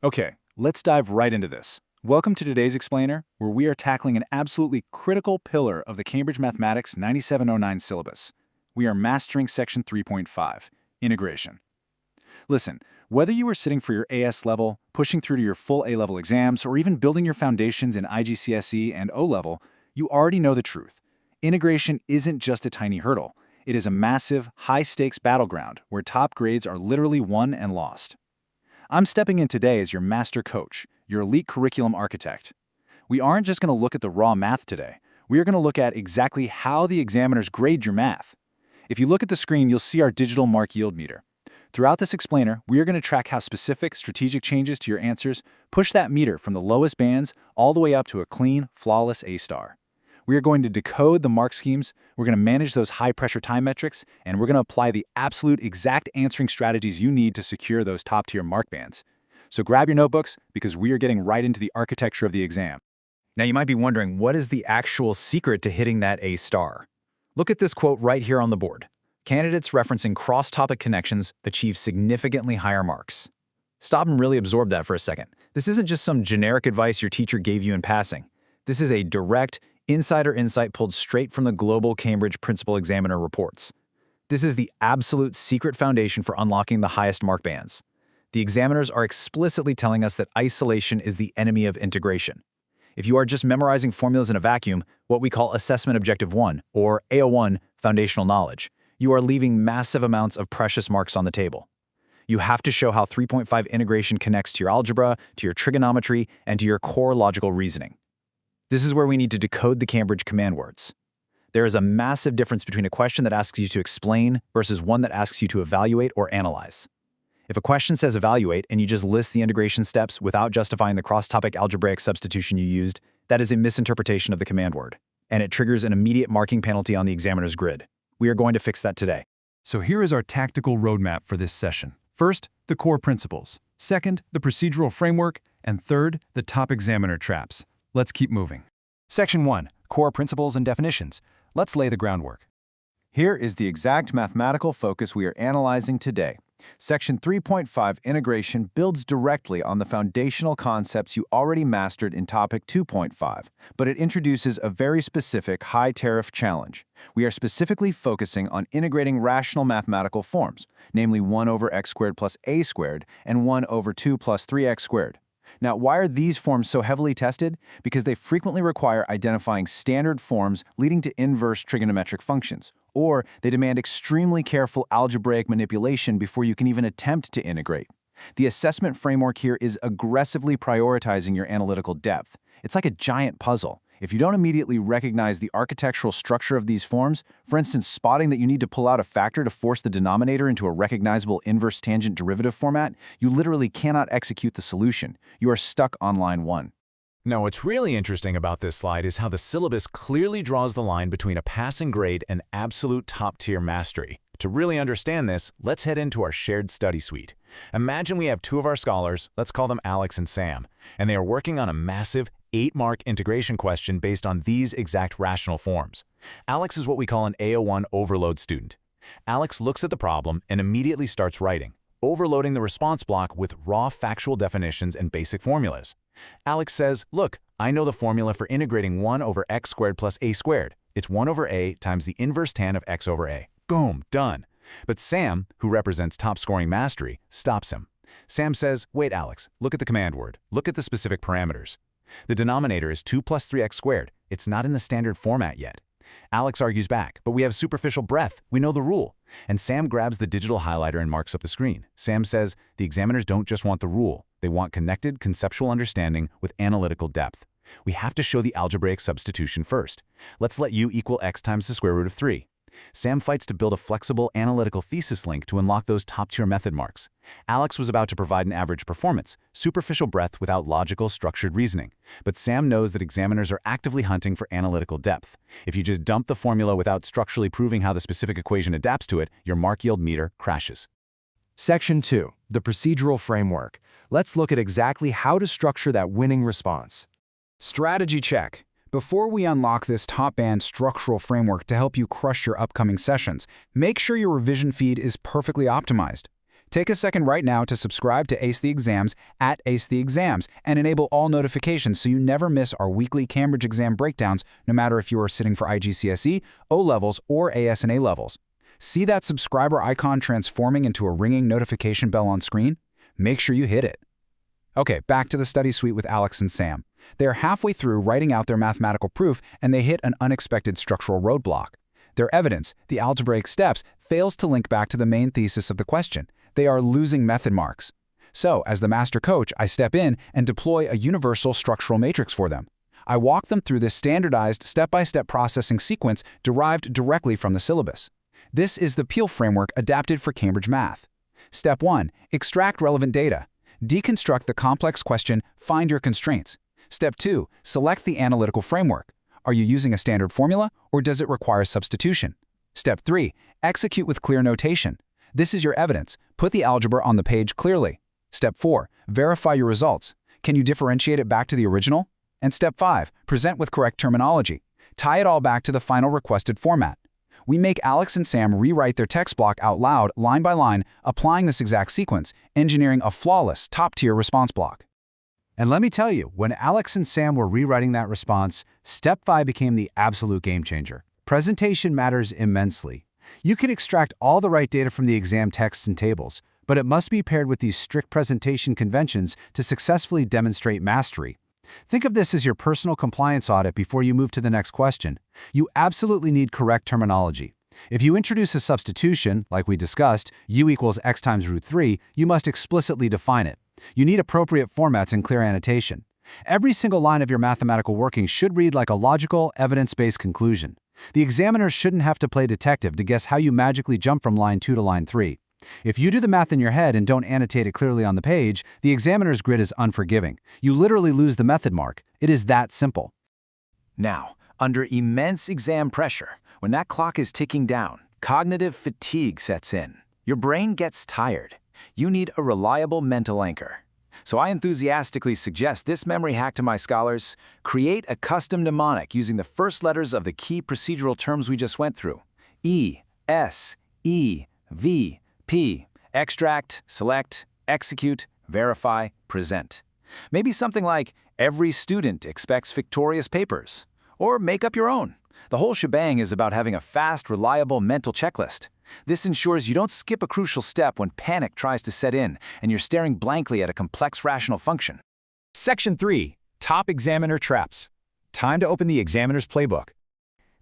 Okay, let's dive right into this. Welcome to today's explainer, where we are tackling an absolutely critical pillar of the Cambridge Mathematics 9709 syllabus. We are mastering section 3.5, integration. Listen, whether you are sitting for your AS level, pushing through to your full A-level exams, or even building your foundations in IGCSE and O-level, you already know the truth. Integration isn't just a tiny hurdle. It is a massive, high-stakes battleground where top grades are literally won and lost. I'm stepping in today as your master coach, your elite curriculum architect. We aren't just going to look at the raw math today. We are going to look at exactly how the examiners grade your math. If you look at the screen, you'll see our digital mark yield meter. Throughout this explainer, we are going to track how specific, strategic changes to your answers push that meter from the lowest bands all the way up to a clean, flawless A-star. We are going to decode the mark schemes, we're going to manage those high-pressure time metrics, and we're going to apply the absolute exact answering strategies you need to secure those top-tier mark bands. So grab your notebooks, because we are getting right into the architecture of the exam. Now you might be wondering, what is the actual secret to hitting that A-star? Look at this quote right here on the board. Candidates referencing cross-topic connections achieve significantly higher marks. Stop and really absorb that for a second. This isn't just some generic advice your teacher gave you in passing. This is a direct, insider insight pulled straight from the global Cambridge Principal Examiner reports. This is the absolute secret foundation for unlocking the highest mark bands. The examiners are explicitly telling us that isolation is the enemy of integration. If you are just memorizing formulas in a vacuum, what we call Assessment Objective 1, or AO1, foundational knowledge, you are leaving massive amounts of precious marks on the table. You have to show how 3.5 integration connects to your algebra, to your trigonometry, and to your core logical reasoning. This is where we need to decode the Cambridge command words. There is a massive difference between a question that asks you to explain versus one that asks you to evaluate or analyze. If a question says evaluate and you just list the integration steps without justifying the cross-topic algebraic substitution you used, that is a misinterpretation of the command word, and it triggers an immediate marking penalty on the examiner's grid. We are going to fix that today. So here is our tactical roadmap for this session. First, the core principles. Second, the procedural framework. And third, the top examiner traps. Let's keep moving. Section 1, Core Principles and Definitions. Let's lay the groundwork. Here is the exact mathematical focus we are analyzing today. Section 3.5 integration builds directly on the foundational concepts you already mastered in topic 2.5, but it introduces a very specific high-tariff challenge. We are specifically focusing on integrating rational mathematical forms, namely 1 over x squared plus a squared and 1 over 2 plus 3x squared. Now, why are these forms so heavily tested? Because they frequently require identifying standard forms leading to inverse trigonometric functions, or they demand extremely careful algebraic manipulation before you can even attempt to integrate. The assessment framework here is aggressively prioritizing your analytical depth. It's like a giant puzzle. If you don't immediately recognize the architectural structure of these forms, for instance, spotting that you need to pull out a factor to force the denominator into a recognizable inverse tangent derivative format, you literally cannot execute the solution. You are stuck on line 1. Now, what's really interesting about this slide is how the syllabus clearly draws the line between a passing grade and absolute top-tier mastery. To really understand this, let's head into our shared study suite. Imagine we have two of our scholars, let's call them Alex and Sam, and they are working on a massive 8-mark integration question based on these exact rational forms. Alex is what we call an AO1 overload student. Alex looks at the problem and immediately starts writing, overloading the response block with raw factual definitions and basic formulas. Alex says, look, I know the formula for integrating 1 over x squared plus a squared. It's 1 over a times the inverse tan of x over a. Boom, done. But Sam, who represents top-scoring mastery, stops him. Sam says, wait, Alex, look at the command word. Look at the specific parameters. The denominator is 2 plus 3x squared. It's not in the standard format yet. Alex argues back, but we have superficial breadth. We know the rule. And Sam grabs the digital highlighter and marks up the screen. Sam says, the examiners don't just want the rule. They want connected, conceptual understanding with analytical depth. We have to show the algebraic substitution first. Let's let u equal x times the square root of 3. Sam fights to build a flexible analytical thesis link to unlock those top-tier method marks. Alex was about to provide an average performance, superficial breadth without logical, structured reasoning. But Sam knows that examiners are actively hunting for analytical depth. If you just dump the formula without structurally proving how the specific equation adapts to it, your mark yield meter crashes. Section 2, the procedural framework. Let's look at exactly how to structure that winning response. Strategy check. Before we unlock this top-band structural framework to help you crush your upcoming sessions, make sure your revision feed is perfectly optimized. Take a second right now to subscribe to Ace the Exams at Ace the Exams and enable all notifications so you never miss our weekly Cambridge exam breakdowns, no matter if you are sitting for IGCSE, O-levels, or AS and A levels. See that subscriber icon transforming into a ringing notification bell on screen? Make sure you hit it. Okay, back to the study suite with Alex and Sam. They are halfway through writing out their mathematical proof and they hit an unexpected structural roadblock. Their evidence, the algebraic steps, fails to link back to the main thesis of the question. They are losing method marks. So, as the master coach, I step in and deploy a universal structural matrix for them. I walk them through this standardized step-by-step processing sequence derived directly from the syllabus. This is the Peel framework adapted for Cambridge Math. Step 1. Extract relevant data. Deconstruct the complex question, find your constraints. Step 2. Select the analytical framework. Are you using a standard formula, or does it require substitution? Step 3. Execute with clear notation. This is your evidence. Put the algebra on the page clearly. Step 4. Verify your results. Can you differentiate it back to the original? And Step 5. Present with correct terminology. Tie it all back to the final requested format. We make Alex and Sam rewrite their text block out loud, line by line, applying this exact sequence, engineering a flawless, top-tier response block. And let me tell you, when Alex and Sam were rewriting that response, Step 5 became the absolute game changer. Presentation matters immensely. You can extract all the right data from the exam texts and tables, but it must be paired with these strict presentation conventions to successfully demonstrate mastery. Think of this as your personal compliance audit before you move to the next question. You absolutely need correct terminology. If you introduce a substitution, like we discussed, u equals x times root 3, you must explicitly define it. You need appropriate formats and clear annotation. Every single line of your mathematical working should read like a logical, evidence-based conclusion. The examiner shouldn't have to play detective to guess how you magically jump from line 2 to line 3. If you do the math in your head and don't annotate it clearly on the page, the examiner's grid is unforgiving. You literally lose the method mark. It is that simple. Now, under immense exam pressure, when that clock is ticking down, cognitive fatigue sets in. Your brain gets tired. You need a reliable mental anchor. So I enthusiastically suggest this memory hack to my scholars: create a custom mnemonic using the first letters of the key procedural terms we just went through. E, S, E, V, P. Extract, select, execute, verify, present. Maybe something like, every student expects victorious papers. Or make up your own. The whole shebang is about having a fast, reliable mental checklist. This ensures you don't skip a crucial step when panic tries to set in and you're staring blankly at a complex rational function. Section 3. Top Examiner Traps. Time to open the examiner's playbook.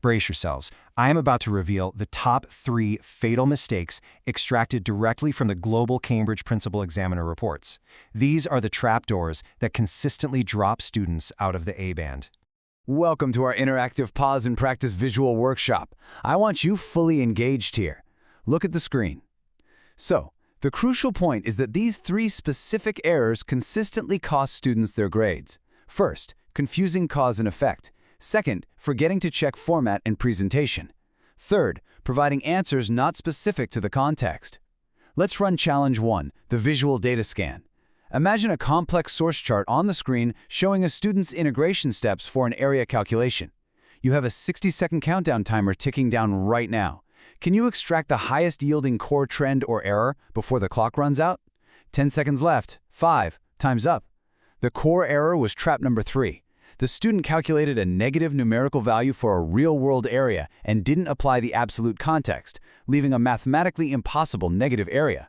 Brace yourselves. I am about to reveal the top 3 fatal mistakes extracted directly from the global Cambridge Principal Examiner reports. These are the trapdoors that consistently drop students out of the A band. Welcome to our interactive pause and practice visual workshop. I want you fully engaged here. Look at the screen. So, the crucial point is that these 3 specific errors consistently cost students their grades. First, confusing cause and effect. Second, forgetting to check format and presentation. Third, providing answers not specific to the context. Let's run challenge 1, the visual data scan. Imagine a complex source chart on the screen showing a student's integration steps for an area calculation. You have a 60-second countdown timer ticking down right now. Can you extract the highest yielding core trend or error before the clock runs out? 10 seconds left. 5. Time's up. The core error was trap number 3. The student calculated a negative numerical value for a real-world area and didn't apply the absolute context, leaving a mathematically impossible negative area.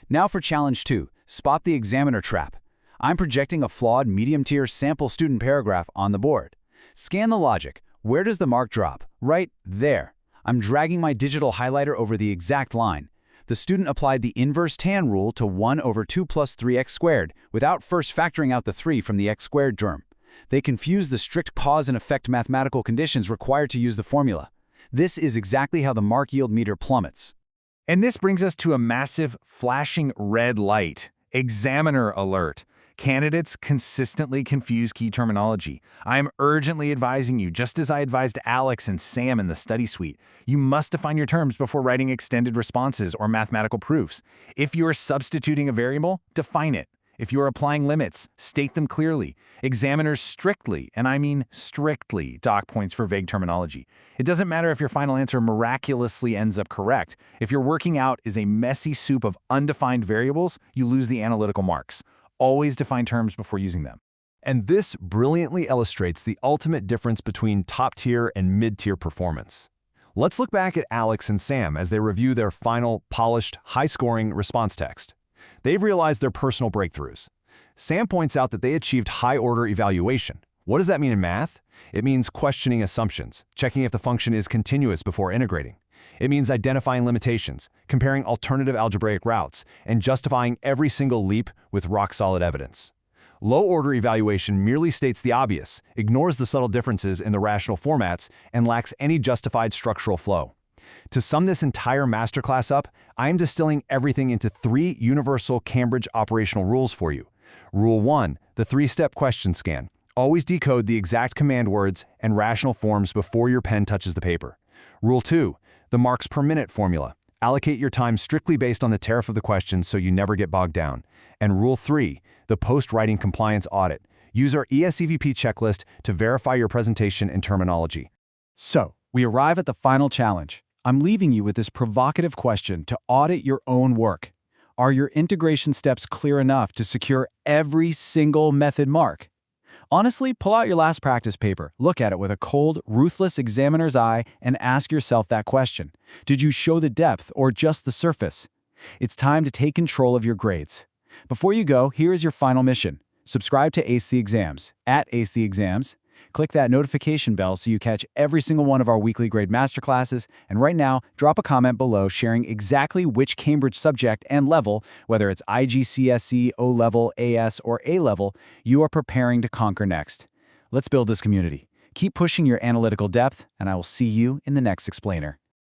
Now for challenge 2, spot the examiner trap. I'm projecting a flawed medium-tier sample student paragraph on the board. Scan the logic. Where does the mark drop? Right there. I'm dragging my digital highlighter over the exact line. The student applied the inverse tan rule to 1 over 2 plus 3x squared without first factoring out the 3 from the x squared term. They confuse the strict cause and effect mathematical conditions required to use the formula. This is exactly how the mark yield meter plummets. And this brings us to a massive flashing red light. Examiner alert. Candidates consistently confuse key terminology. I am urgently advising you, just as I advised Alex and Sam in the study suite, you must define your terms before writing extended responses or mathematical proofs. If you're substituting a variable, define it. If you're applying limits, state them clearly. Examiners strictly, and I mean strictly, dock points for vague terminology. It doesn't matter if your final answer miraculously ends up correct. If your working out is a messy soup of undefined variables, you lose the analytical marks. Always define terms before using them. And this brilliantly illustrates the ultimate difference between top-tier and mid-tier performance. Let's look back at Alex and Sam as they review their final, polished, high-scoring response text. They've realized their personal breakthroughs. Sam points out that they achieved high-order evaluation. What does that mean in math? It means questioning assumptions, checking if the function is continuous before integrating. It means identifying limitations, comparing alternative algebraic routes, and justifying every single leap with rock-solid evidence. Low-order evaluation merely states the obvious, ignores the subtle differences in the rational formats, and lacks any justified structural flow. To sum this entire masterclass up, I am distilling everything into 3 universal Cambridge operational rules for you. Rule 1, the 3-step question scan. Always decode the exact command words and rational forms before your pen touches the paper. Rule 2, the marks per minute formula. Allocate your time strictly based on the tariff of the question so you never get bogged down. And Rule 3, the post-writing compliance audit. Use our ESEVP checklist to verify your presentation and terminology. So, we arrive at the final challenge. I'm leaving you with this provocative question to audit your own work. Are your integration steps clear enough to secure every single method mark? Honestly, pull out your last practice paper, look at it with a cold, ruthless examiner's eye, and ask yourself that question. Did you show the depth or just the surface? It's time to take control of your grades. Before you go, here is your final mission. Subscribe to Ace the Exams, @AceTheExams. Click that notification bell so you catch every single one of our weekly grade masterclasses, and right now, drop a comment below sharing exactly which Cambridge subject and level, whether it's IGCSE, O-Level, AS, or A-Level, you are preparing to conquer next. Let's build this community. Keep pushing your analytical depth, and I will see you in the next explainer.